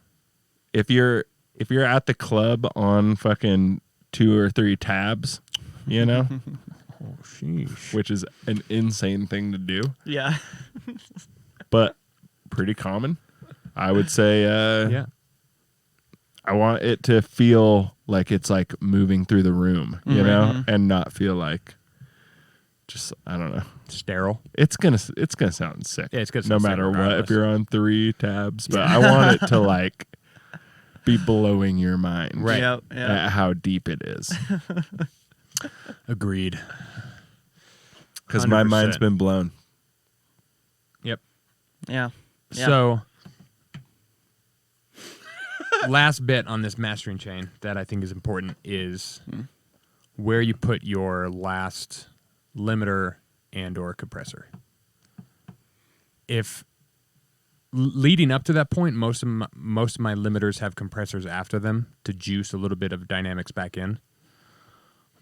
if you're at the club on fucking 2 or 3 tabs, you know, Oh, sheesh. which is an insane thing to do, Yeah. but pretty common. I would say, Yeah. I want it to feel like it's like moving through the room, you know, and not feel like just, I don't know. Sterile. It's gonna sound sick. Yeah, it's gonna no sound sick matter what. regardless. If you're on 3 tabs, but I want it to like be blowing your mind, Right. Yep. Yeah. At how deep it is, Agreed. because my mind's 100%. been blown. Yeah. Yeah. So, last bit on this mastering chain that I think is important is where you put your last limiter and or compressor. If leading up to that point, most of my limiters have compressors after them to juice a little bit of dynamics back in.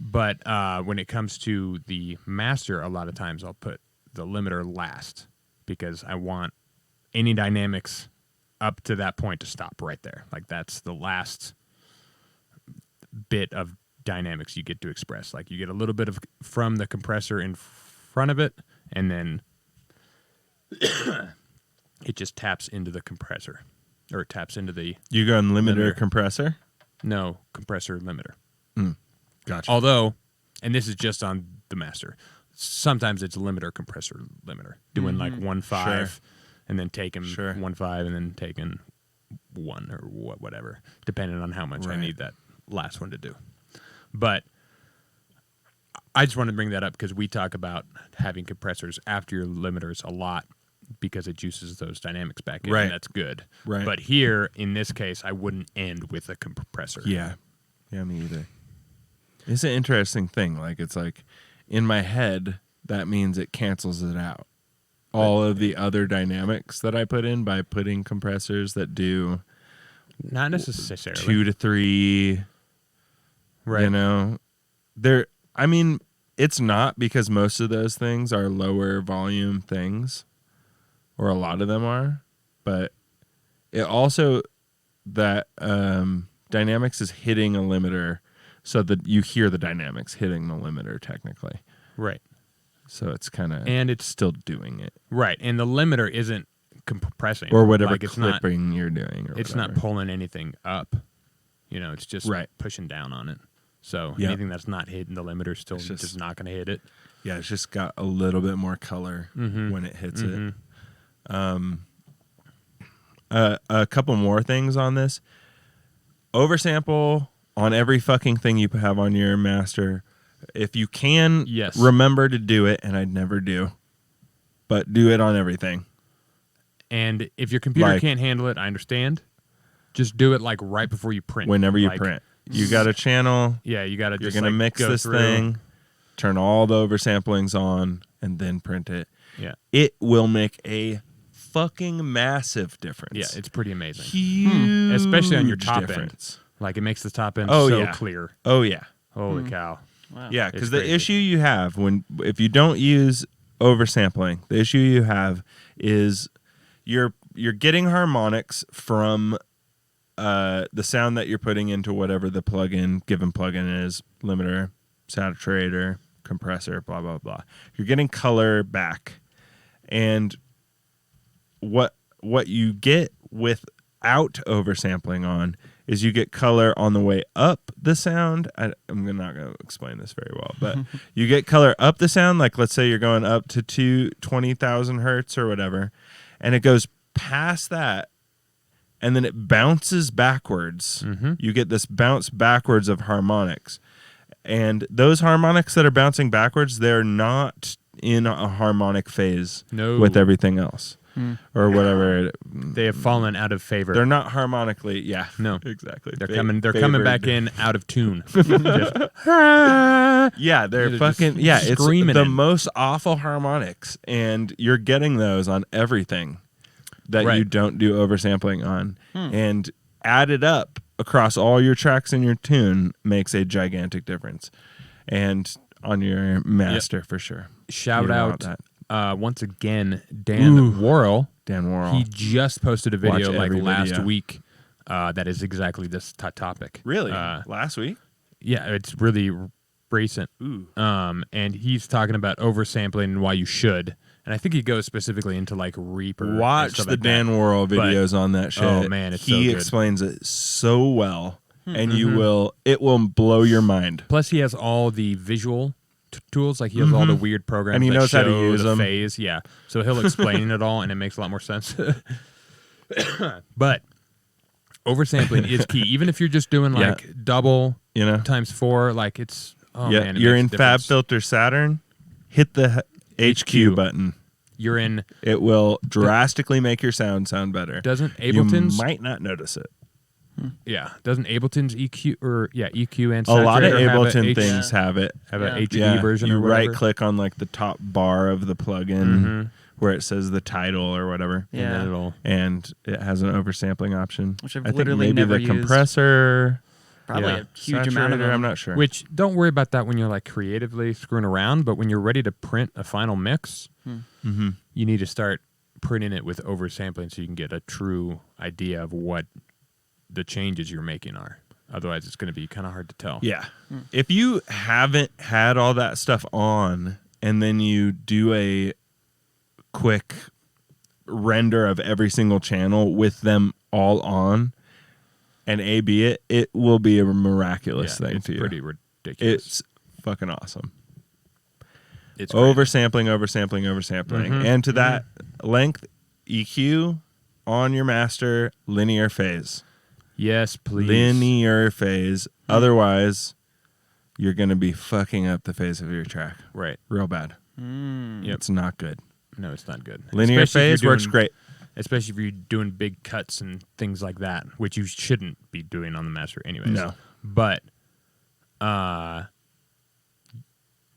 But when it comes to the master, a lot of times I'll put the limiter last because I want any dynamics up to that point to stop right there. Like that's the last bit of dynamics you get to express. Like you get a little bit of from the compressor in front of it, and then it just taps into the compressor, or it taps into the You go on limiter Limiter. compressor. no compressor limiter. Gotcha. Although, and this is just on the master, sometimes it's limiter compressor limiter, doing like 1.5 Sure. and then taking Sure. 1.5 and then taking 1 or whatever, depending on how much I Right. need that last one to do. But I just want to bring that up because we talk about having compressors after your limiters a lot because it juices those dynamics back in, Right. and that's good. Right. But here, in this case, I wouldn't end with a compressor. Yeah. Yeah, me either. It's an interesting thing. Like, it's like, in my head, that means it cancels it out. All of the other dynamics that I put in by putting compressors that do Not necessarily. 2 to 3, right. you know, I mean, it's not, because most of those things are lower volume things, or a lot of them are, but it also, that dynamics is hitting a limiter so that you hear the dynamics hitting the limiter technically. Right. So it's kind of, And it's still doing it, right. And the limiter isn't compressing or whatever like it's not, clipping you're doing, or it's whatever. not pulling anything up. You know, it's just Right. pushing down on it. So Yep. anything that's not hitting the limiter still It's just, just- not going to hit it. Yeah, it's just got a little bit more color when it hits it. A couple more things on this. Oversample on every fucking thing you have on your master. If you can, Yes. remember to do it, and I'd never do, but do it on everything. And if your computer Like- can't handle it, I understand. Just do it like right before you print. Whenever you Like, print, you got a channel. Yeah, you got to You're just gonna like, mix go this through. thing, turn all the oversamplings on, and then print it. Yeah. It will make a fucking massive difference. Yeah, it's pretty amazing. huge, Especially on your top difference. end. Like it makes the top end Oh, so yeah. clear. Oh yeah. Holy cow. Wow. Yeah, It's because the crazy. issue you have if you don't use oversampling, the issue you have is you're getting harmonics from the sound that you're putting into whatever the given plugin is, limiter, saturator, compressor, blah blah blah. You're getting color back, and what you get without oversampling on is you get color on the way up the sound. I'm not going to explain this very well, but you get color up the sound. Like, let's say you're going up to 20,000 hertz or whatever, and it goes past that, and then it bounces backwards. You get this bounce backwards of harmonics. And those harmonics that are bouncing backwards, they're not in a harmonic phase with everything else. Or whatever. They have fallen out of favor. They're not harmonically, No. exactly. They're coming back in out of tune. Yeah, they're fucking, it's screaming the most awful harmonics, and you're getting those on everything that you don't do oversampling on. And added up across all your tracks in your tune makes a gigantic difference. And on your master for sure. Shout out once again, Dan Worrell. Dan Worrell. He just posted a video Watch like every last video. week that is exactly this topic. Really? Last week? Yeah, it's really recent. Ooh. And he's talking about oversampling and why you should. And I think he goes specifically into like Reaper. Watch the Dan Worrell videos on that shit. Oh man, it's so he good. explains it so well, and it will blow your mind. Plus, he has all the visual tools. Like he has all the weird programs, and he that knows how to show use the them. phase. Yeah, so he'll explain it all, and it makes a lot more sense. But oversampling is key, even if you're just doing like double, times 4. Like it's man, you're in makes a difference. FabFilter Saturn. Hit the HQ button. You're in. It will drastically make your sound better. Doesn't Ableton's? You might not notice it. Yeah, doesn't Ableton's EQ EQ and A lot of saturator Ableton things have it. Have an HD version. You or whatever? right click on like the top bar of the plugin where it says the title or whatever. Yeah. And it has an oversampling option. Which I've I think literally maybe never the used. compressor. Probably a huge amount of Saturator, them. I'm not sure. Which don't worry about that when you're like creatively screwing around, but when you're ready to print a final mix, you need to start printing it with oversampling so you can get a true idea of what the changes you're making are. Otherwise, it's going to be kind of hard to tell. Yeah. If you haven't had all that stuff on and then you do a quick render of every single channel with them all on and A/B it, it will be a miraculous thing it's to you. pretty ridiculous. It's fucking awesome. It's great. Oversampling. And to that length, EQ on your master, linear phase. Yes, please. Linear phase. Otherwise, you're going to be fucking up the phase of your track. Right. Real bad. Yep. It's not good. No, it's not good. Linear Especially if phase you're works doing- great. Especially if you're doing big cuts and things like that, which you shouldn't be doing on the master anyways. No. But,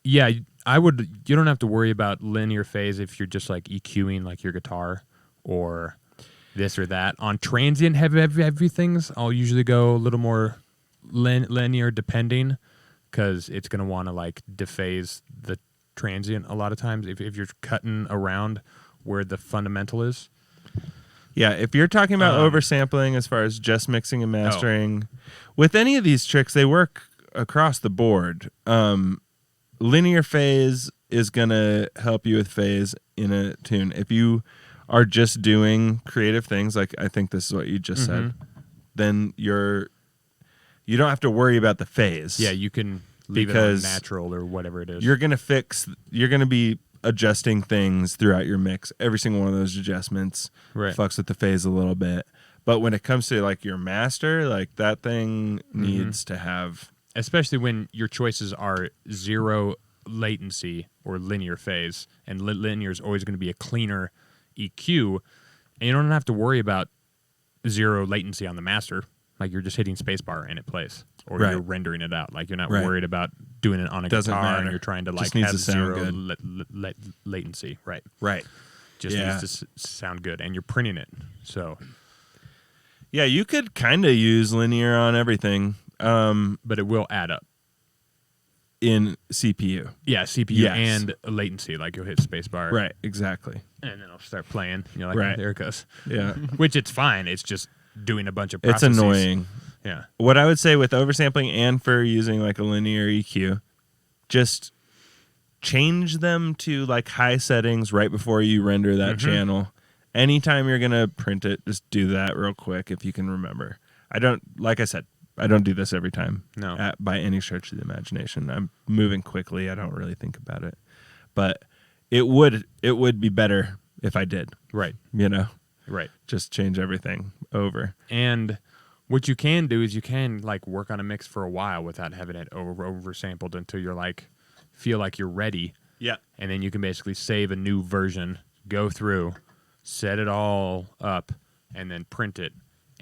yeah, I would. You don't have to worry about linear phase if you're just like EQing like your guitar or this or that. On transient heavy things, I'll usually go a little more linear depending because it's going to want to like dephase the transient a lot of times if you're cutting around where the fundamental is. Yeah, if you're talking about oversampling as far as just mixing and mastering, with any of these tricks, they work across the board. Linear phase is going to help you with phase in a tune. If you are just doing creative things, like I think this is what you just said, then you don't have to worry about the phase. Yeah, you can leave it on natural or whatever it is. You're going to be adjusting things throughout your mix. Every single one of those adjustments fucks with the phase a little bit. But when it comes to like your master, like that thing needs to have, especially when your choices are zero latency or linear phase, and linear is always going to be a cleaner EQ, and you don't have to worry about zero latency on the master. Like you're just hitting spacebar and it plays, or you're rendering it out. Like you're not worried about doing it on a Doesn't guitar, matter. and you're trying to like Just needs have to sound zero good. latency. Right. Just Yeah. needs to sound good, and you're printing it. So, yeah, you could kind of use linear on everything. But it will add up. In CPU. Yeah, CPU and latency. Like you'll hit spacebar. Right, exactly. And then it'll start playing. You're like, there it goes. Yeah. Which it's fine. It's just doing a bunch of It's processes. annoying. Yeah. What I would say with oversampling and for using like a linear EQ, just change them to like high settings right before you render that channel. Anytime you're going to print it, just do that real quick if you can remember. Like I said, I don't do this every time. No. By any stretch of the imagination. I'm moving quickly. I don't really think about it. But it would be better if I did, Right. Right. just change everything over. And what you can do is you can like work on a mix for a while without having it oversampled until you're like feel like you're ready. Yeah. And then you can basically save a new version, go through, set it all up, and then print it.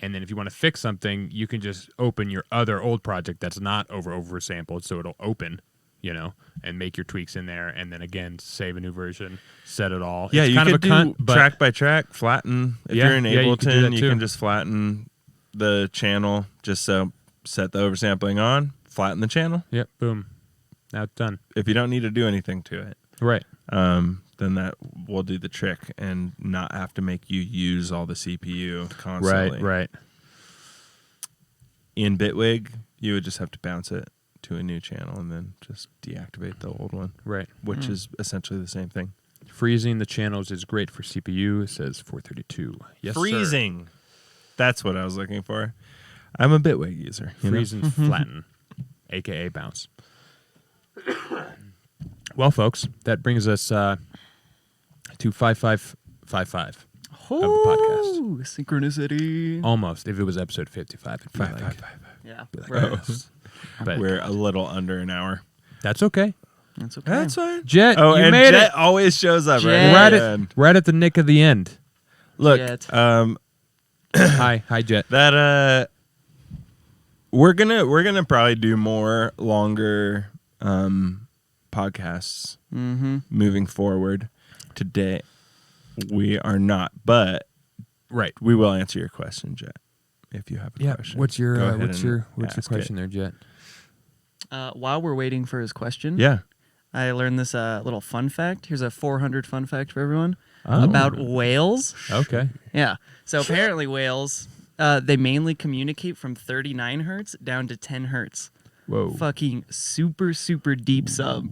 And then if you want to fix something, you can just open your other old project that's not oversampled, so it'll open, and make your tweaks in there, and then again save a new version, set it all. Yeah, it's you kind could of a do cunt, but track by track, flatten. If Yeah, you're in yeah, you could do that Ableton, you too. can just flatten the channel. Just so set the oversampling on, flatten the channel. Yep, boom, now it's done. If you don't need to do anything to it, Right. then that will do the trick and not have to make you use all the CPU constantly. Right. In Bitwig, you would just have to bounce it to a new channel and then just deactivate the old one, Right. which is essentially the same thing. Freezing the channels is great for CPU, says 432. Yes, sir. Freezing. That's what I was looking for. I'm a Bitwig user. Freeze and flatten, a.k.a. bounce. Well, folks, that brings us to 5555 of the podcast. Ooh, synchronicity. Almost. If it was episode 55, it'd be like, 555. Yeah, be like, right. But We're a little under an hour. that's okay. That's okay. That's fine. Jet, Oh, you and made Jet it. always shows up Jet. right Right at the at, end. right at the nick of the end. Look, Jet. Hi, Jet. that we're gonna probably do more longer podcasts moving forward. Today we are not, but Right. we will answer your question, Jet. If you have a question, What's your go ahead what's your and ask question it. there, Jet? While we're waiting for his question, Yeah. I learned this little fun fact. Here's a 400 fun fact for everyone Oh. about whales. Okay. Yeah. So apparently whales, they mainly communicate from 39 hertz down to 10 hertz. Whoa. Fucking super, super deep sub.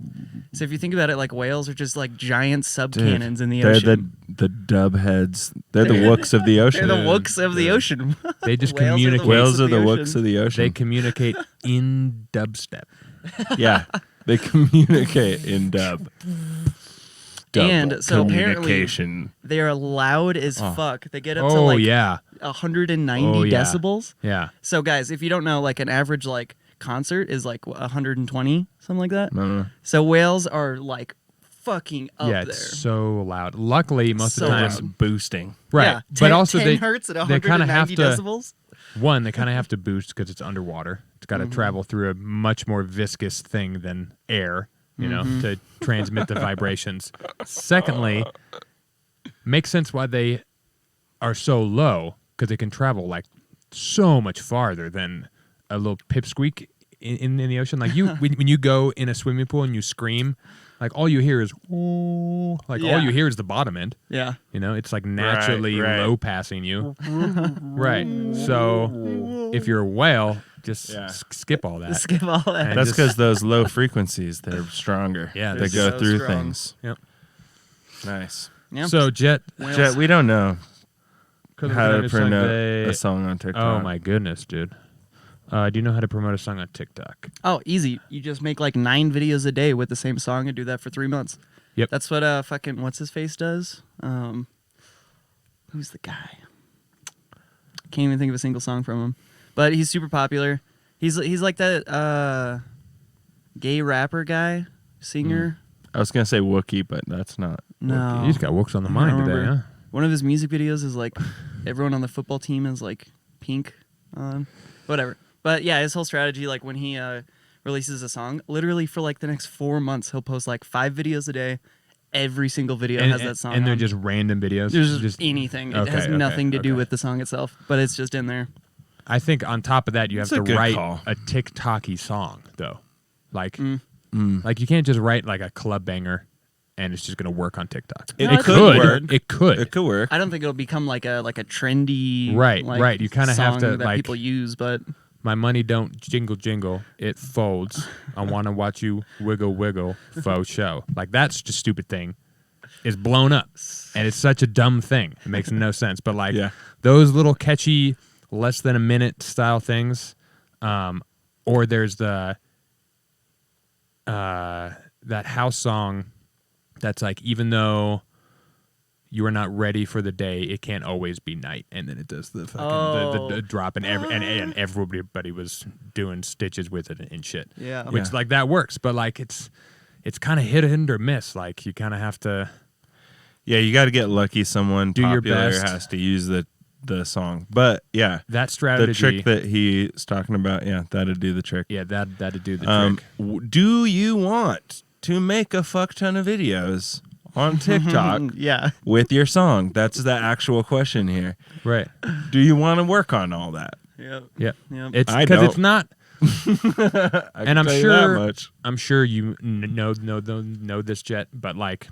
So if you think about it, like whales are just like giant sub cannons in the They're ocean. the dub heads. They're the wooks of the ocean. They're the wooks of the ocean. They just Whales are the communicate. Whales are the ocean. wooks of the They ocean. communicate in dubstep. Yeah, they communicate in dub. And so apparently communication. they are loud as fuck. They get up to Oh like yeah. 190 Oh, yeah. decibels. Yeah. So guys, if you don't know, like an average like concert is like 120, something like that. No. So whales are like fucking up Yeah, there. it's so loud. Luckily, most So of the loud. time, Just boosting. right? Yeah, but 10 also 10 they hertz at they kind of have 190 to decibels. one. They kind of have to boost because it's underwater. It's got to travel through a much more viscous thing than air, to transmit the vibrations. Secondly, makes sense why they are so low because they can travel like so much farther than a little pipsqueak in the ocean. Like you when you go in a swimming pool and you scream, like all you hear is all Yeah. you hear is the bottom end. Yeah. It's like naturally right. low passing you. Right. So if you're a whale, just Yeah. Skip skip all that. all that. And That's just- because those low frequencies, they're stronger. Yeah, they they're go so through strong. things. Yep. Nice. Yeah. So Jet, Whales. Jet, we don't know couldn't how to finish promote Sunday. a song on TikTok. Oh my goodness, dude. Do you know how to promote a song on TikTok? Oh, easy. You just make like 9 videos a day with the same song and do that for 3 months. Yep. That's what fucking what's his face does. Who's the guy? Can't even think of a single song from him. But he's super popular. He's like that gay rapper guy, singer. I was gonna say Wookiee, but that's not. No. You just got works on the I mind don't today, remember. huh? One of his music videos is like everyone on the football team is like pink on. Whatever. But yeah, his whole strategy, like when he releases a song, literally for like the next 4 months, he'll post like 5 videos a day. Every single video has that song. and they're on. just random videos. There's just anything. It Okay, has okay, nothing to do okay. with the song itself, but it's just in there. I think on top of that, you have That's a to good write call. a TikTok-y song, though. Like, Mm. like you can't just write like a club banger, and it's just gonna work on TikTok. It No, I think could it work. would. It could. It could work. I don't think it'll become like a trendy Right, like, right. You kinda have song to, that like- people use, but My money don't jingle jingle, it folds. I want to watch you wiggle wiggle, faux show. Like that's just a stupid thing. It's blown up, and it's such a dumb thing. It makes no sense. But like Yeah. those little catchy, less than a minute style things, or there's the that house song that's like even though you are not ready for the day. It can't always be night. And then it does the fucking the drop, and everybody was doing stitches with it and shit. Yeah. Which like that works, but like it's kind of hit or miss. Like you kind of have to. Yeah, you got to get lucky. Someone Do your popular best. has to use the song. But yeah, That strategy. the trick that he's talking about, that'd do the trick. Yeah, that'd do the trick. Do you want to make a fuck ton of videos on TikTok Yeah. with your song? That's the actual question here. Right. Do you want to work on all that? Yep. Yeah. Yep. It's I because don't. it's not. And I'm that sure. much. I'm sure you know this, Jet. But like,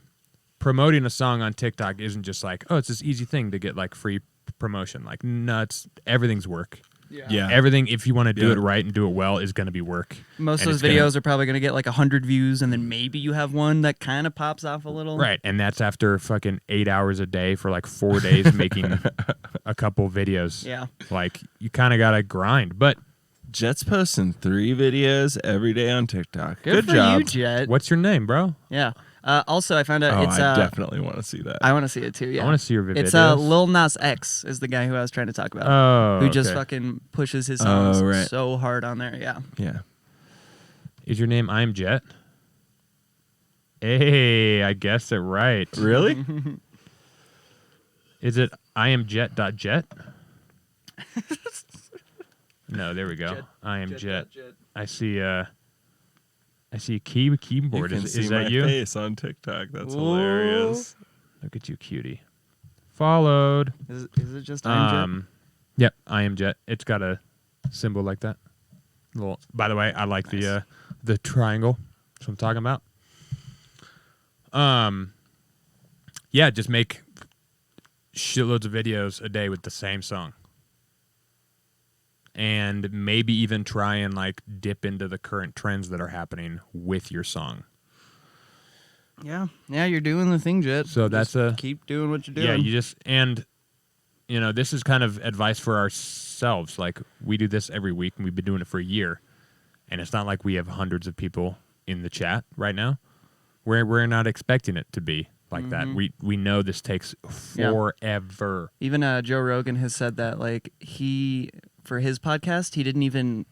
promoting a song on TikTok isn't just like, oh, it's this easy thing to get like free promotion. Like, nuts. Everything's work. Yeah. Everything, if you want to do Yeah. it right and do it well, is going to be work. Most And of it's those gonna- videos are probably going to get like 100 views, and then maybe you have one that kind of pops off a little. Right, and that's after fucking 8 hours a day for like 4 days making a couple videos. Yeah. Like, you kind of got to grind. But Jet's posting 3 videos every day on TikTok. Good for job. you, Jet. what's your name, bro? Yeah. Also, I found out Oh, it's. I definitely want to see that. I want to see it too. Yeah. I want to see your videos. It's Lil Nas X is the guy who I was trying to talk about. Oh, who just okay. fucking pushes his songs right. so hard on there. Yeah. Yeah. Is your name I'm Jet? Hey, I guessed it right. Really? Is it I am Jet.jet? No, there we go. Jet- I am Jet. Jet. I see keyboard. You can Is see that my you? face on TikTok. That's Ooh. hilarious. Look at you, cutie. Followed. Is it just I'm Jet? Yep, I am Jet. It's got a symbol like that. Little. By the way, I like the triangle. That's what I'm talking about. Yeah, just make shitloads of videos a day with the same song. And maybe even try and like dip into the current trends that are happening with your song. Yeah. Yeah, you're doing the thing, Jet. So Just that's keep doing what you're doing. Yeah, you just, and you know, this is kind of advice for ourselves. Like, we do this every week, and we've been doing it for a year, and it's not like we have hundreds of people in the chat right now. We're not expecting it to be like that. We know this takes forever. Even Joe Rogan has said that, like, for his podcast, he didn't even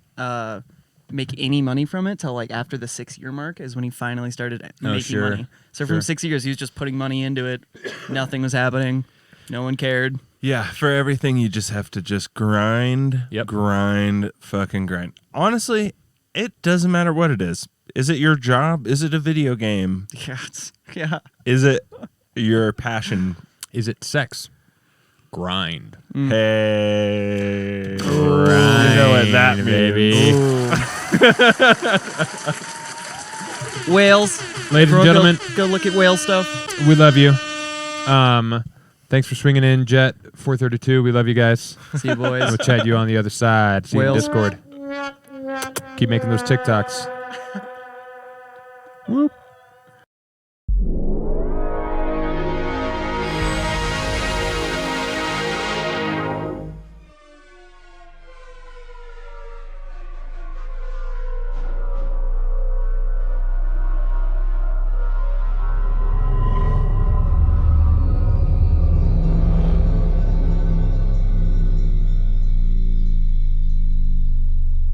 make any money from it till like after the 6-year mark is when he finally started making sure. money. So Sure. from 6 years, he was just putting money into it. Nothing was happening. No one cared. Yeah, for everything you just have to just grind, Yep. grind, fucking grind. Honestly, it doesn't matter what it is. Is it your job? Is it a video game? Yeah. Is it your passion? Is it sex? Grind. Hey, Grind, you know what that baby. Whales. Ladies and Everyone gentlemen, go look at whale stuff. we love you. Thanks for swinging in, Jet 432. We love you guys. See you, boys. We'll chat you on the other side. See you in Whales. Discord. Keep making those TikToks. Whoop.